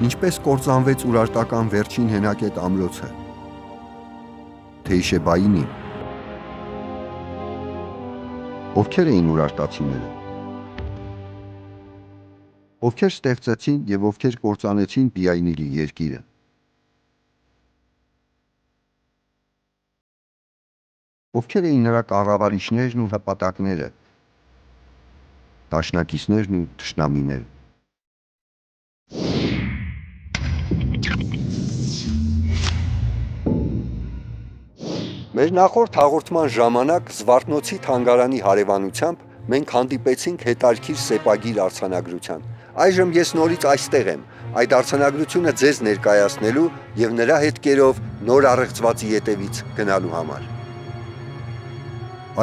Ինչպես կործանվեց Ուրարտական վերջին հենակետ ամրոցը, Թեյշեբայինին։ Ովքեր էին ուրարտացիները։ Ովքեր ստեղծեցին և ովքեր կործանեցին Բիայնիլի երկիրը։ Ովքեր էին նրա կառավարիչներն ու հպատակները, դաշնակիցներն ու թշնամիները։ Մեր նախորդ հաղորդման ժամանակ Զվարթնոցի թանգարանի հարևանությամբ մենք հանդիպեցինք հետաքրքիր սեպագիր արձանագրության։ Այժմ ես նորից այստեղ եմ, այդ արձանագրությունը ձեզ ներկայացնելու և նրա հետքերով նոր առեղծվածի ետևից գնալու համար։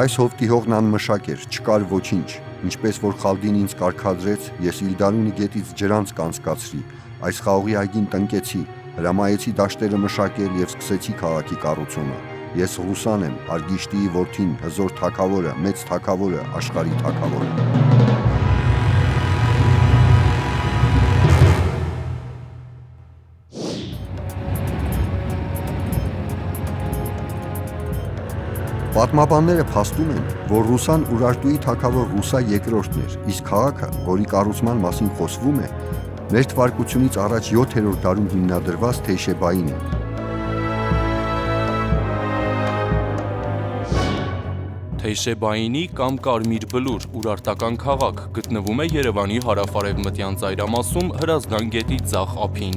Այս հովտի հողն անմշակ էր, չկար ոչինչ, ինչպես որ Խալդին ինձ կարգադրեց, ես Իլդարունի գետից ջրանց կանցկացրի, այս խաղողի այգին տնկեցի, հրամայեցի դաշտերը մշակել և սկսեցի քաղաքի կառուցումը։ Ես Ռուսան եմ, Արգիշտիի որդին, հզոր թագավորը, մեծ թագավորը, աշխարհի թագավորը։ Պատմաբանները փաստում են, որ Ռուսան Ուրարտուի թագավոր Ռուսա II-ն էր, իսկ քաղաքը, որի կառուցման մասին խոսվում է, մեր թվարկությունից առաջ 7-րդ դարում հիմնադրված Թեյշեբայինին։ Թեյշեբայինի կամ Կարմիր Բլուր ուրարտական քաղաք գտնվում է Երևանի հարավ-արևմտյան ծայրամասում Հրազդան գետի ձախ ափին։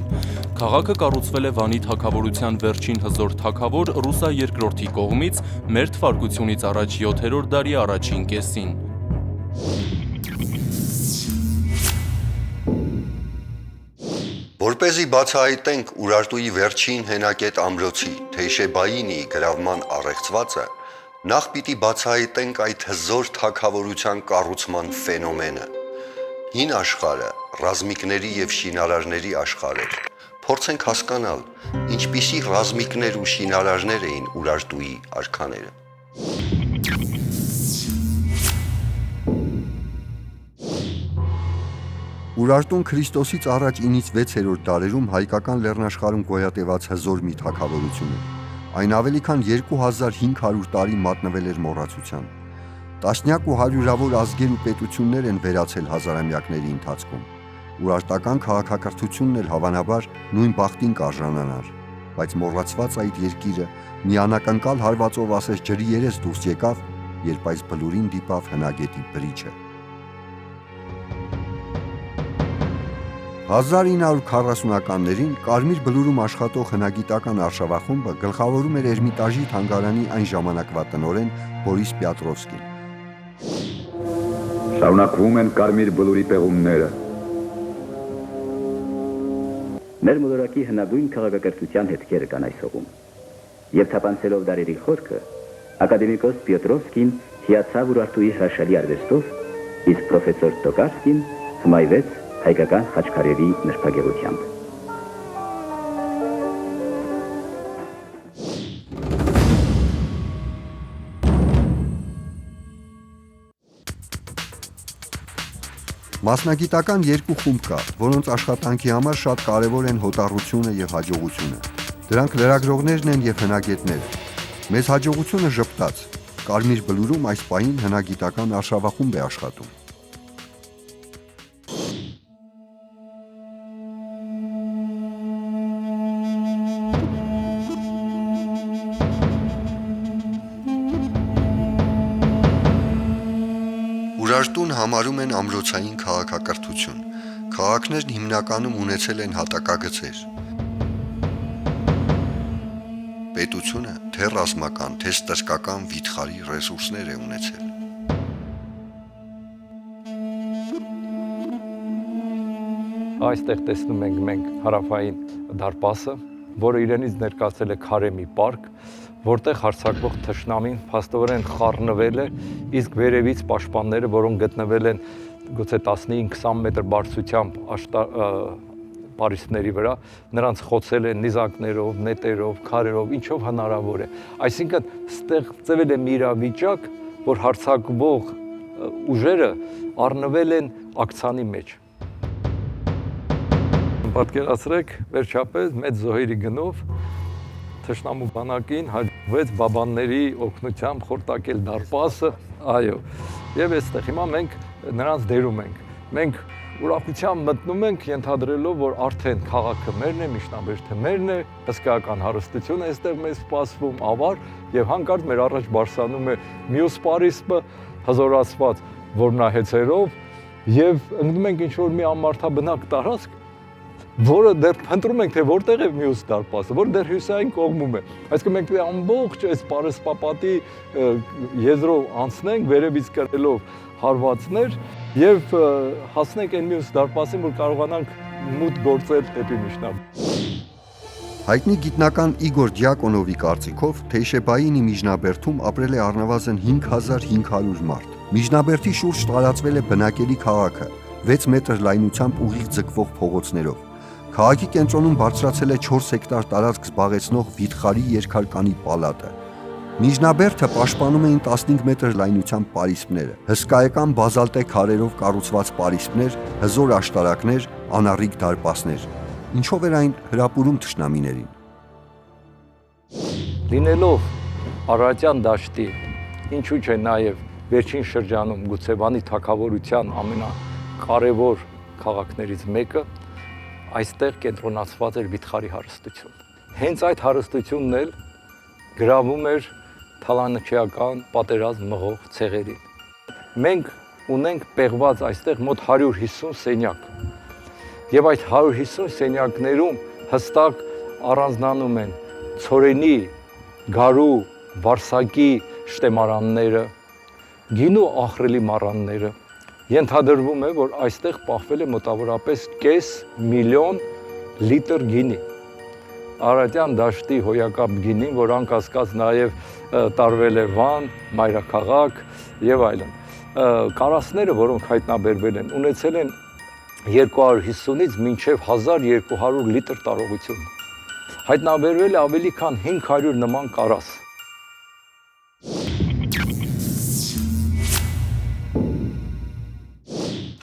Քաղաքը կառուցվել է Վանի թագավորության վերջին հզոր թագավոր Ռուսա II-ի կողմից մեր թվարկությունից առաջ 7-րդ դարի առաջին կեսին։ Որպեսզի բացահայտենք Ուրարտուի վերջին հենակետ ամրոցի Թեյշեբայինի գրավման առեղծվածը, նախ պիտի բացահայտենք այդ հզոր թագավորության կառուցման ֆենոմենը։ Հին աշխարհը ռազմիկների և շինարարների աշխարհ էր։ Փորձենք հասկանալ, ինչպիսի ռազմիկներ ու շինարարներ էին Ուրարտուի արքաները։ Ուրարտուն Քրիստոսից առաջ 9-ից 6-րդ դարերում հայկական լեռնաշխարհում գոյատևած հզոր մի թագավորություն է։ Այն ավելի քան 2500 տարի մատնվել էր մոռացության։ Տասնյակ ու հարյուրավոր ազգեր ու պետություններ են վերացել հազարամյակների ընթացքում։ Ուրարտական քաղաքակրթությունն էլ հավանաբար նույն բախտին կարժանանար, բայց մոռացված այդ երկիրը մի անակնկալ հարվածով ասես ջրի երես դուրս եկավ, երբ այս բլուրին դիպավ հնագետի բրիչը։ 1940-ականներին Կարմիր Բլուրում աշխատող հնագիտական արշավախումբը գլխավորում էր Էրմիտաժի թանգարանի այն ժամանակվա տնօրեն Բորիս Պյատրովսկին։ Շարունակվում են Կարմիր Բլուրի պեղումները։ Մեր մոլորակի հնագույն քաղաքակրթության հետքերը կան այս հողում։ Եվ թափանցելով դարերի խորքը, ակադեմիկոս Պյատրովսկին հիացավ Ուրարտուի հրաշալի արվեստով, իսկ պրոֆեսոր Տոկարսկին հմայվեց հայկական խաչքարերի նրբագեղությամբ։ Մասնագիտական երկու խումբ կա, որոնց աշխատանքի համար շատ կարևոր են հոտառությունը և հաջողությունը։ Դրանք լրագրողներն են և հնագետները։ Մեզ հաջողությունը ժպտաց։ Կարմիր Բլուրում այս պահին հնագիտական արշավախումբ է աշխատում։ Ուրարտուն համարում են ամրոցային քաղաքակրթություն։ Քաղաքներն հիմնականում ունեցել են հատակագծեր։ Պետությունը թե ռազմական, թե ստրկական վիթխարի ռեսուրսներ է ունեցել։ Այստեղ տեսնում ենք մենք հարավային դարպասը, որը իրենից ներկայացել է քարե մի պարկ, որտեղ հարձակվող թշնամին փաստորեն խառնվել է, իսկ վերևից պաշտպանները, որոնք գտնվել են գուցե 15-20 մետր բարձրությամբ պարիսպների վրա, նրանց խոցել են նիզակներով, նետերով, քարերով, ինչով հնարավոր է։ Այսինքն ստեղծվել է մի իրավիճակ, որ հարձակվող ուժերը առնվել են ակցանի մեջ։ Պատկերացրեք, վերջապես մեծ զոհերի գնով թշնամու բանակին հաջողվեց բաբանների օգնությամբ խորտակել դարպասը, այո, եւ այստեղ հիմա մենք նրանց դերում ենք։ Մենք ուրախությամբ մտնում ենք, ենթադրելով, որ արդեն քաղաքը մերն է, Միջնաբերդը մերն է, հսկայական հարստություն է այստեղ մեզ սպասվում, ավար, եւ հանկարծ մեր առաջ բարձրանում է մյուս Պարիսպը, հզորացված որմնահեցերով, եւ ընկնում ենք ինչ-որ մի ամարդաբնակ տարածք, որը դեռ փնտրում ենք, թե որտեղ է մյուս դարպասը, որ դեռ հյուսային կողմում է։ Այսինքն մենք ամբողջ այս Պարսպապատի եզրով անցնենք, վերևից կրելով հարվածներ եւ հասնենք այն մյուս դարպասին, որ կարողանանք մուտք գործել դեպի Միջնաբերդ։ Հայտնի գիտնական Իգոր Դիակոնովի կարծիքով Թեյշեբայինի Միջնաբերդում ապրել է առնվազն 5500 մարդ։ Միջնաբերդի շուրջ տարածվել է բնակելի քաղաքը 6 մետր լայնությամբ ուղիղ ձգվող փողոցներով։ Քաղաքի կենտրոնում բարձրացել է 4 հեկտար տարածք զբաղեցնող վիթխարի երկհարկանի պալատը։ Միջնաբերդը պաշտպանում էին 15 մետր լայնությամբ պարիսպները, հսկայական բազալտե քարերով կառուցված պարիսպներ, հզոր աշտարակներ, անառիկ դարպասներ։ Ինչով էր այն հրապուրում թշնամիներին։ Լինելով Արարատյան դաշտի, ինչու՞ չէ նաև վերջին շրջանում գուցե Վանի թագավորության ամենակարևոր քաղաքներից մեկը, այստեղ կենտրոնացված էր վիթխարի հարստություն։ Հենց այդ հարստությունն էլ գրավում էր թալանիչական պատերազմ մղող ցեղերին։ Մենք ունենք պեղված այստեղ մոտ 150 սենյակ։ Եվ այդ 150 սենյակներում հստակ առանձնանում են ցորենի, գարու, վարսակի շտեմարանները, գինու աղրելի մառանները։ Ենթադրվում է, որ այստեղ պահվել է մոտավորապես 500 միլիոն լիտր գինի։ Արարատյան դաշտի հոյակապ գինին, որ անկասկած նաև տարվել է Վան, մայրաքաղաք եւ այլն։ Կարասները, որոնք հայտնաբերվել են, ունեցել են 250-ից մինչև 1200 լիտր տարողություն։ Հայտնաբերվել է ավելի քան 500 նման կարաս։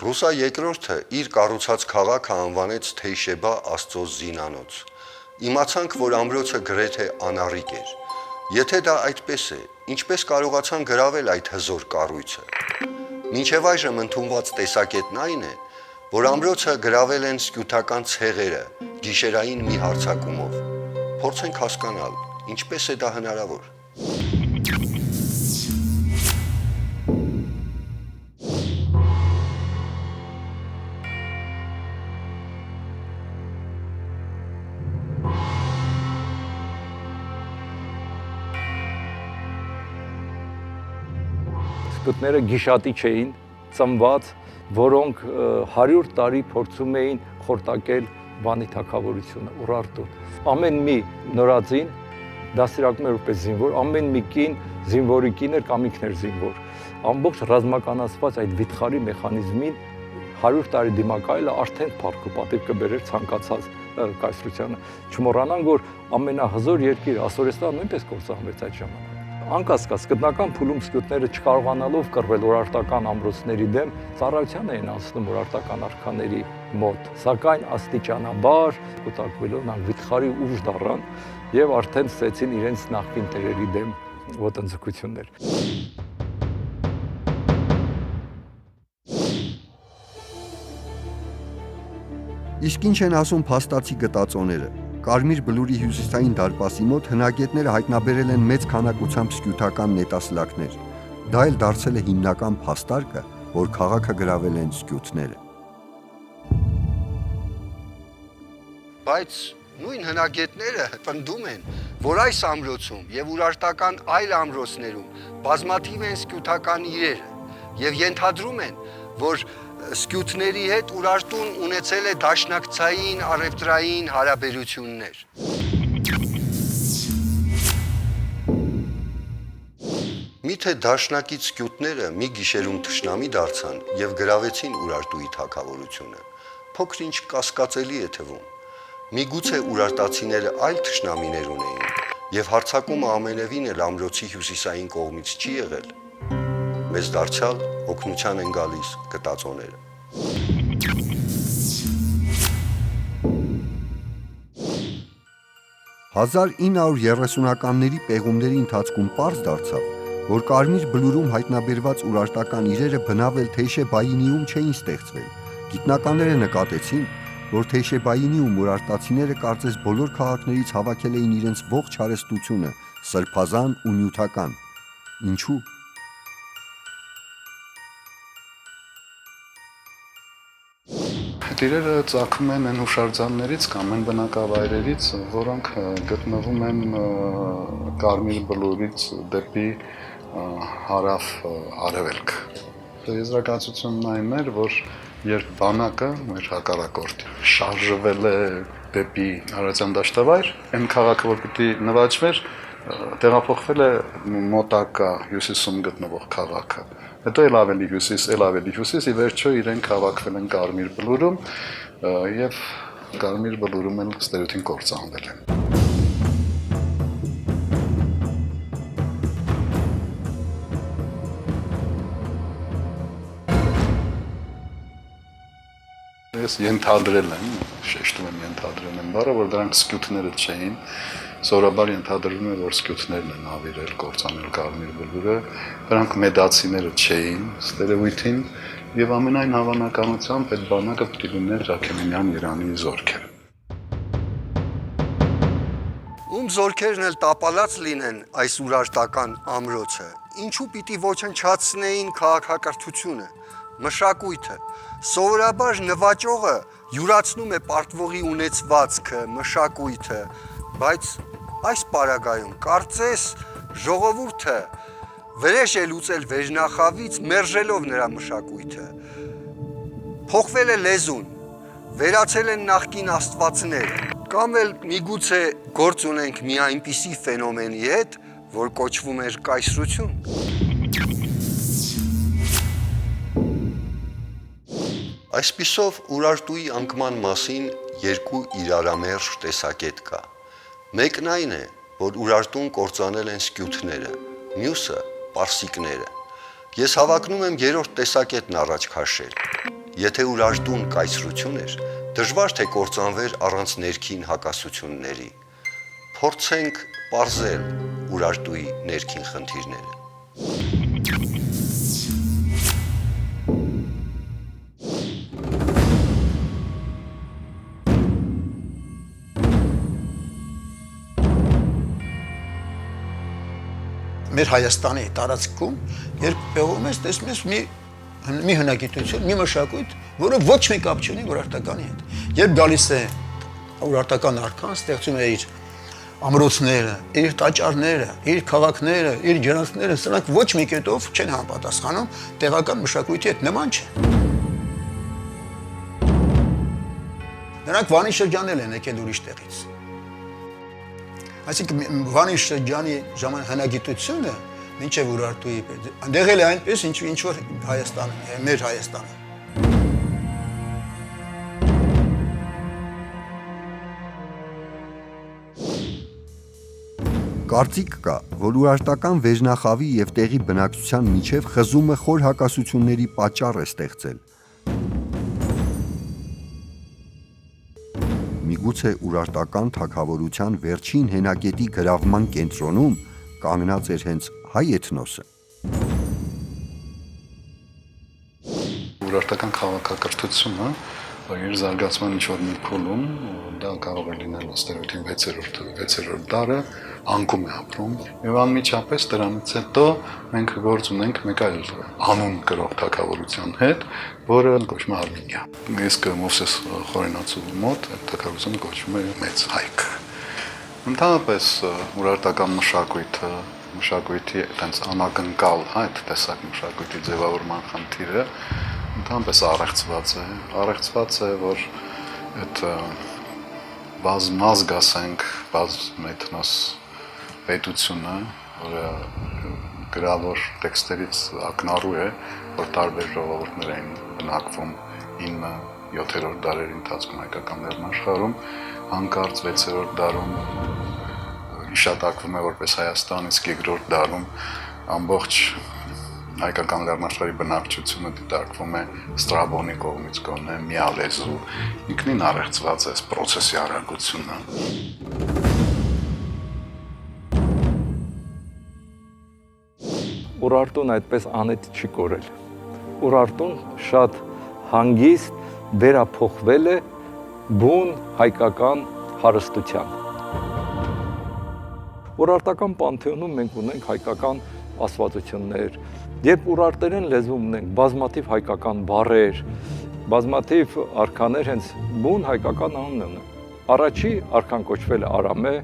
Ռուսա երկրորդը իր կառուցած քաղաքը անվանեց Թեյշեբա Աստծո զինանոց։ Իմացանք, որ ամրոցը գրեթե անառիկ էր։ Եթե դա այդպես է, ինչպես կարողացան գրավել այդ հզոր կառույցը։ Մինչև այժմ ընդունված տեսակետն այն է, որ ամրոցը գրավել են սկյութական ցեղերը գիշերային մի հարձակումով։ Փորձենք հասկանալ, ինչպես է դա հնարավոր։ Սկուտները գիշատի չէին, ծնված, որոնք 100 տարի փորձում էին խորտակել Վանի թագավորությունը, Ուրարտուն։ Ամեն մի նորածին դաստիարակում էր որպես զինվոր, ամեն մի կին զինվորի կին էր կամ ինքն էր զինվոր։ Ամբողջ ռազմականացված այդ վիթխարի մեխանիզմին 100 տարի դիմակայելը արդեն փառք ու պատիվ կբերեր ցանկացած կայսրությանը։ Չմոռանանք, որ ամենահզոր երկիրը Ասորեստանը նույնպես կործանվեց այդ ժամանակ։ Անկասկած գտնական փուլում սկյութները չկարողանալով կռվել օրարտական ամրոցների դեմ, ծառայության էին անցնում օրարտական արքաների մոտ, սակայն աստիճանաբար կուտակվելով նրանք վիթխարի ուժ դառան եւ արդեն ստեցին իրենց նախկին տերերի դեմ ոտնձգություններ։ Իսկ ինչ են ասում փաստացի գտածոները։ Կարմիր բլուրի հյուսիսային դարպասի մոտ հնագետները հայտնաբերել են մեծ քանակությամբ սկյութական նետասլակներ։ Դա էլ դարձել է հիմնական փաստարկը, որ քաղաքը գրավել են սկյութները։ Բայց նույն հնագետները պնդում են, որ այս ամրոցում եւ ուրարտական այլ ամրոցներում բազմաթիվ են սկյութական իրերը եւ ենթադրում են, որ սկյութների հետ Ուրարտուն ունեցել է դաշնակցային առևտրային հարաբերություններ։ Միթե դաշնակից սկյութները մի գիշերում թշնամի դարձան եւ գրավեցին Ուրարտուի թագավորությունը։ Փոքր-ինչ կասկածելի է թվում։ Միգուցե ուրարտացիները այլ թշնամիներ ունեին եւ հարձակումը ամենևին էլ ամրոցի հյուսիսային կողմից չի եղել։ Մեզ դարձյալ օգնության են գալիս գտածոները։ 1930-ականների պեղումների ընթացքում պարզ դարձավ, որ Կարմիր բլուրում հայտնաբերված ուրարտական իրերը բնավել Թեյշեբայինիում չէին ստեղծվել։ Գիտնականները նկատեցին, որ Թեյշեբայինիում ուրարտացիները կարծես բոլոր քաղաքներից հավաքել էին իրենց ողջ հարստությունը, սրբազան ու նյութական։ Ինչու՞։ Իրերը ծագում են այն հուշարձաններից կամ այն բնակավայրերից, որոնք գտնվում են Կարմիր բլուրից դեպի հարավ արևելք։ Եզրակացությունն այն էր, որ երբ բանակը մեր հակառակորդ շարժվել է դեպի հարավյան դաշտավայր, այն քաղաքը, որ պիտի նվաճվեր, տեղափոխվել է մոտակա հյուսիսում գտնվող քաղաքը։ Հետո էլ ավելի հյուսիս, ի վերջո իրենք հավաքվել են Կարմիր բլուրում եւ Կարմիր բլուրում էլ ստերոթին կործանվել են։ Ես ենթադրել եմ, շեշտում եմ ենթադրել եմ բառը, որ դրանք սկյութները չէին, սովորաբար ենթադրվում է, որ սկյութներն են ավիրել, կործանել Կարմիր բլուրը, դրանք մեդացիները չէին, ստերևույթին, եւ ամենայն հավանականությամբ այդ բանակը պետք է լիներ Աքեմենյան Երանի զորքեր։ Ում զորքերն էլ տապալած լինեն այս ուրարտական ամրոցը, ինչու պիտի ոչնչացնեին քաղաքակրթությունը, մշակույթը։ Սովորաբար նվաճողը յուրացնում է պարտվողի ունեցվածքը, մշակույթը, բայց այս պարագայում կարծես ժողովուրդը վրեժ է լուծել վերջնախավից, մերժելով նրա մշակույթը։ Փոխվել է լեզուն, վերացել են նախկին աստվածները, կամ էլ միգուցե գործ ունենք մի այնպիսի ֆենոմենի հետ, որ կոչվում էր կայսրություն։ Այսպիսով Ուրարտուի անկման մասին երկու իրարամերժ տեսակետ կա։ Մեկն այն է, որ Ուրարտուն կործանել են սկյութները, մյուսը պարսիկները։ Ես հավակնում եմ երրորդ տեսակետն առաջ քաշել։ Եթե Ուրարտուն կայսրություն էր, դժվար թե կործանվեր առանց ներքին հակասությունների։ Փորձենք պարզել Ուրարտուի ներքին խնդիրները։ Մեր Հայաստանի տարածքում, երբ պեղում ես, տեսնում ես մի հնագիտություն, մի մշակույթ, որը ոչ մի կապ չունի ուրարտականի հետ։ Երբ գալիս է ուրարտական արքան, ստեղծում է իր ամրոցները, իր տաճարները, իր քաղաքները, իր ջրանցքները, սրանք ոչ մի կետով չեն համապատասխանում տեղական մշակույթի հետ, նման չէ։ Նրանք Վանի շրջանել են եկել ուրիշ տեղից։ Այսինքն Վանի շրջանի հնագիտությունը մինչև Ուրարտուի եղել է այնպես, ինչ որ Հայաստանը, մեր Հայաստանը։ Կարծիք կա, որ ուրարտական վերջնախավի եւ տեղի բնակչության միջև խզումը խոր հակասությունների պատճառ է ստեղծել։ Միգուցե ուրարտական թագավորության վերջին հենակետի գրավման կենտրոնում կանգնած էր հենց հայ էթնոսը։ Ուրարտական քաղաքակրթությունը իր զարգացման ինչ-որ մի փուլում, դա կարող է լինել ստերոթին 6-րդ դարը, անկում է ապրում, եւ անմիջապես դրանից հետո մենք գործ ունենք մեկ այլ անուն կրող թագավորության հետ, որը կոչվում է Արմենիա։ Իսկ Մովսես Խորենացու մոտ այդ թագավորությունը կոչվում է Մեծ Հայք։ Ընդհանրապես ուրարտական մշակույթի այդպես անակնկալ, այդ տեսակ մշակույթի ձևավորման խնդիրը ընդհանրապես առեղծված է, որ այդ բազմազգ ասենք, բազմէթնոս պետությունը, որը գրավոր տեքստերից ակնառու է, որ տարբեր ժողովուրդներ էին բնակվում 9-7-րդ դարերի ընթացքում հայկական լեռնաշխարհում, հանկարծ 6-րդ դարում հիշատակվում է որպես Հայաստան, իսկ 2-րդ դարում ամբողջ հայկական լեռնաշխարհի բնակչությունը դիտարկվում է Ստրաբոնի կողմից գոնե միալեզու, ինքնին առեղծված է այս պրոցեսի արագությունը։ Ուրարտուն այդպես անետ չի կորել։ Ուրարտուն շատ հանգիստ վերափոխվել է բուն հայկական հարստության։ Ուրարտական պանթեոնում մենք ունենք հայկական աստվածություններ, երբ ուրարտերեն լեզվում ունենք բազմաթիվ հայկական բառեր, բազմաթիվ արքաներ հենց բուն հայկական անունն են։ Առաջի արքան կոչվել է Արամե,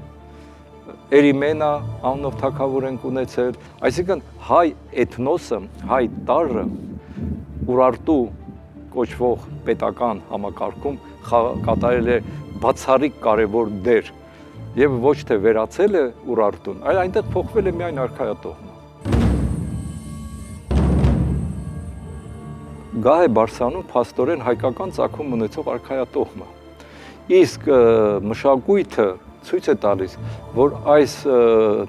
Էրիմենա անունով թագավոր ենք ունեցել, այսինքն հայ էթնոսը, հայ տարրը Ուրարտու կոչվող պետական համակարգում կատարել է բացառիկ կարևոր դեր եւ ոչ թե վերացել է Ուրարտուն, այլ այնտեղ փոխվել է միայն արքայատողը։ Գահ է Բարսանում փաստորեն հայկական ծագում ունեցող արքայատողը։ Իսկ մշակույթը ցույց է տալիս, որ այս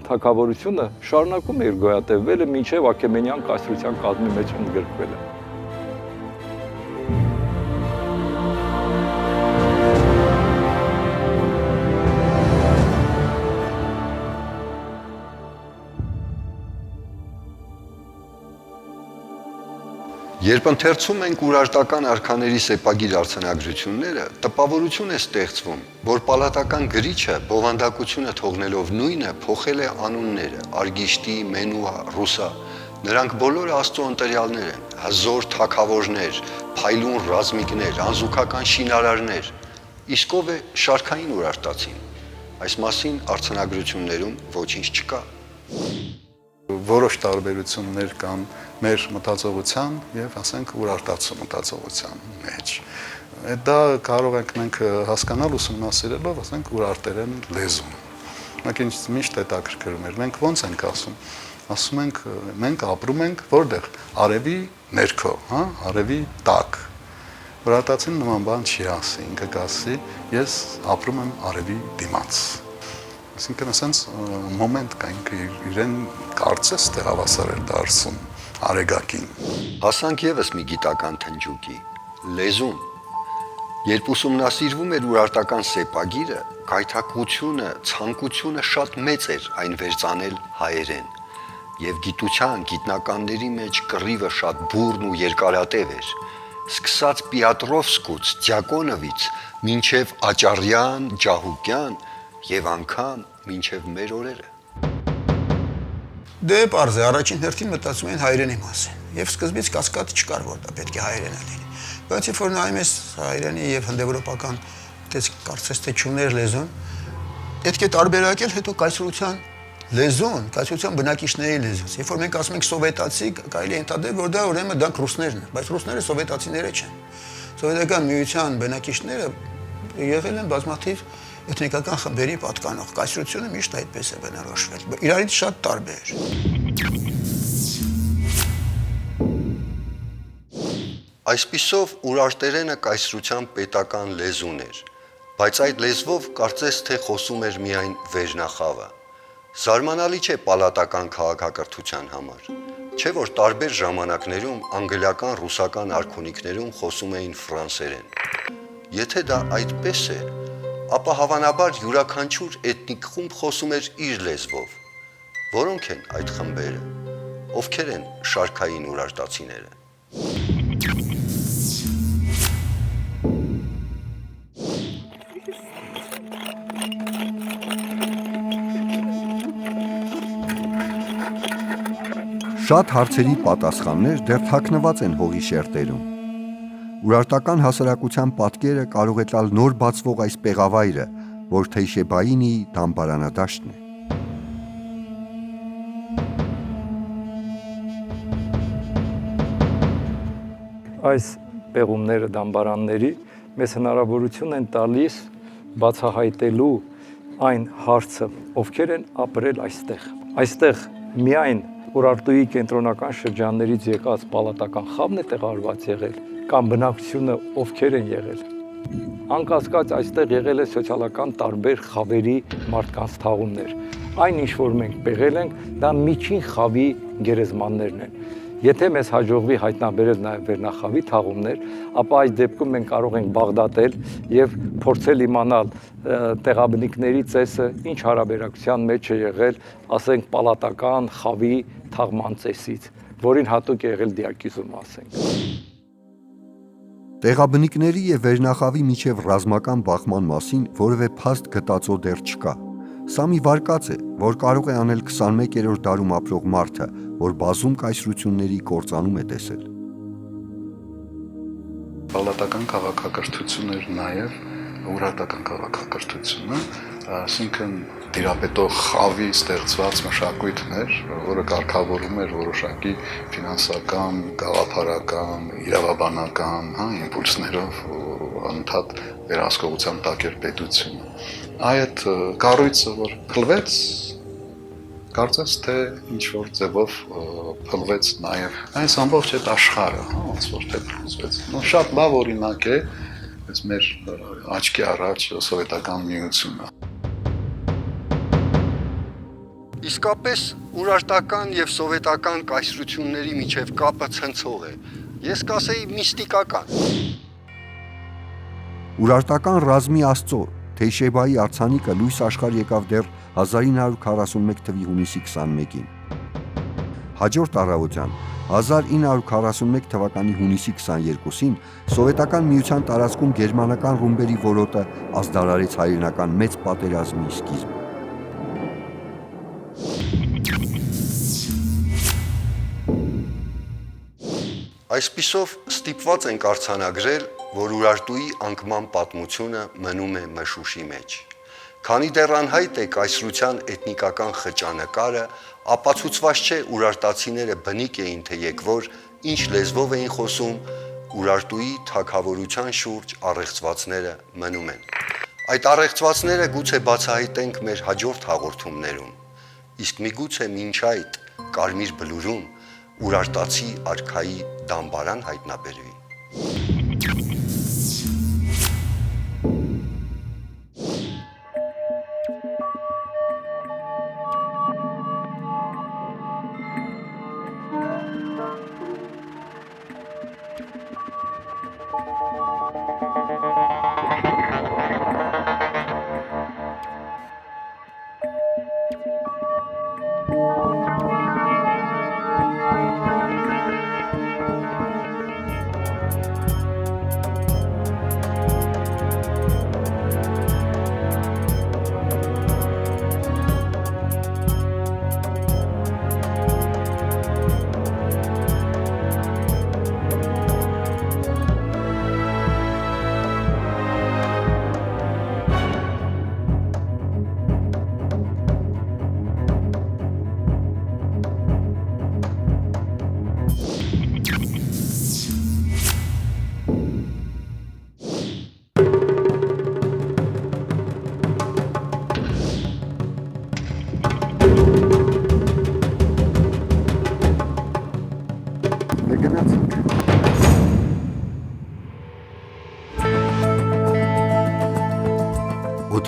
թագավորությունը շարունակում է իր գոյատևելը մինչև Աքեմենյան կայսրության կազմի մեջ ընդգրկվելը։ Երբ ընթերցում ենք ուրարտական արքաների սեպագիր արձանագրությունները, տպավորություն է ստեղծվում, որ պալատական գրիչը բովանդակությունը թողնելով նույնը փոխել է անունները՝ Արգիշտի, Մենուա, Ռուսա։ Նրանք բոլորը Աստծո ընտրյալներ են, հզոր թագավորներ, փայլուն ռազմիկներ, անզուգական շինարարներ։ Իսկ ով է շարքային ուրարտացին։ Այս մասին արձանագրություններում ոչինչ չկա։ Որոշ տարբերություններ կան մեր մտածողության եւ ասենք ուրարտացու մտածողության մեջ։ Դա կարող ենք մենք հասկանալ ուսումնասիրելով, ասենք ուրարտերեն լեզուն։ Մենք ինձ միշտ հետաքրքրում էր, մենք ո՞նց ենք ասում։ Ասում ենք մենք ապրում ենք որտեղ արևի ներքո, հա, արևի տակ։ Ուրարտացին նման բան չի ասի, ինքը կասի ես ապրում եմ արևի դիմաց։ Այսինքն ասենց մոմենտ կա ինքը իրեն կարծես թե հավասար էր դարձում արեգակին։ Հասանք եւս մի գիտական թնջուկի՝ լեզուն։ Երբ ուսումնասիրվում էր ուրարտական սեպագիրը, գայթակղությունը, ցանկությունը շատ մեծ էր այն վերծանել հայերեն։ Եվ գիտության, գիտնականների մեջ կռիվը շատ բուրն ու երկարատև էր։ Սկսած Պիատրովսկուց, Դյակոնովից, մինչև Աճարյան, Ջահուկյան եւ անգամ մինչև մեր օրերը։ Դե պարզ է, առաջին հերթին մտածում են հայրենի մասին։ Եվ սկզբից կասկած չկար, որ դա պետք է հայրենը լինի։ Բայց երբ որ նայում ես հայրենի եւ հնդեվրոպական, կարծես թե չուներ լեզուն, պետք է տարբերակել հետո կայսրության լեզուն, կայսրության բնակիչների լեզուց։ Երբ որ մենք ասում ենք սովետացի, կարելի է ընդհանրել, որ դա ուրեմն դրանք ռուսներն են, բայց ռուսները սովետացիները չեն։ Սովետական միության բնակիչները եղել են բազմաթիվ էթնիկական խմբերի պատկանող, կայսրությունը միշտ այդպես է բնորոշվել, իրարից շատ տարբեր։ Այսպիսով ուրարտերենը կայսրության պետական լեզուն էր, բայց այդ լեզվով կարծես թե խոսում էր միայն վերնախավը։ Զարմանալի չէ պալատական քաղաքակրթության համար, չէ որ տարբեր ժամանակներում անգլիական, ռուսական արքունիքներում խոսում էին ֆրանսերեն։ Եթե դա այդպես է, ապա հավանաբար յուրաքանչյուր էթնիկ խումբ խոսում էր իր լեզվով։ Որոնք են այդ խմբերը, ովքեր են շարքային ուրարտացիները։ Շատ հարցերի պատասխաններ դեռ թաքնված են հողի շերտերում։ Ուրարտական հասարակության պատկերը կարող է տալ նոր բացվող այս պեղավայրը, որ Թեյշեբայինի դամբարանադաշտն է։ Այս պեղումները դամբարանների մեզ հնարավորություն են տալիս բացահայտելու այն հարցը, ովքեր են ապրել այստեղ։ Այստեղ միայն Ուրարտուի կենտրոնական շրջաններից եկած պալատական խավն է տեղարկված եղել, կամ բնակչությունը ովքեր են եղել։ Անկասկած այստեղ եղել է սոցիալական տարբեր խավերի մարդկանց թաղումներ։ Այն ինչ որ մենք պեղել ենք, դա միջին խավի գերեզմաններն են։ Եթե մեզ հաջողվի հայտնաբերել նաև վերնախավի թաղումներ, ապա այս դեպքում մենք կարող ենք բաղդատել եւ փորձել իմանալ տեղաբնիկների ծեսը ինչ հարաբերակցության մեջ է եղել, ասենք պալատական խավի թաղման ծեսից, որին հատուկ է եղել դիակիզում, ասենք։ Տեղաբնիկների եւ վերնախավի միջև ռազմական բախման մասին որևէ փաստ գտածո դեռ չկա։ Սա մի վարկած է, որ կարող է անել 21-րդ դարում ապրող մարդը, որ բազում կայսրությունների կործանում է տեսել։ Պալատական քաղաքակրթությունն էր նաև ուրարտական քաղաքակրթությունը, այսինքն տիրապետող խավի ստեղծված մշակույթներ, որը կարգավորում էր որոշակի ֆինանսական, գաղափարական, իրավաբանական, իմպուլսներով անդադ վերահսկողության տակ էր պետությունը։ Այդ կառույցը, որ փլվեց, կարծես թե ինչ որ ձևով փլվեց նաև այս ամբողջ այդ աշխարհը, ոնց որ թե փլվեց։ Շատ լավ օրինակ է այս մեր աչքի առաջ սովետական միությունը։ Իսկապես ուրարտական եւ սովետական կայսրությունների միջև կապը ցնցող է։ Ես կասեի միստիկական։ Ուրարտական ռազմի աստծո Թեյշեբայի արձանիկը լույս աշխարհ եկավ դեռ 1941 թվականի հունիսի 21-ին։ Հաջորդ առավոտյան 1941 թվականի հունիսի 22-ին Սովետական միության տարածքում գերմանական ռումբերի որոտը ազդարարեց հայրենական մեծ պատերազմի սկիզբը։ Այսպիսով ստիպված ենք արձանագրել, որ Ուրարտուի անկման պատմությունը մնում է մշուշի մեջ։ Քանի դեռ անհայտ է կայսրության էթնիկական խճանկարը, ապացուցված չէ ուրարտացիները բնիկ էին թե եկվոր, ինչ լեզվով էին խոսում, Ուրարտուի թագավորության շուրջ առեղծվածները մնում են։ Այդ առեղծվածները գուցե բացահայտենք մեր հաջորդ հաղորդումներում, իսկ միգուցե մինչ այդ Կարմիր բլուրում ուրարտացի արքայի դամբարան հայտնաբերվի։ Գնացինք։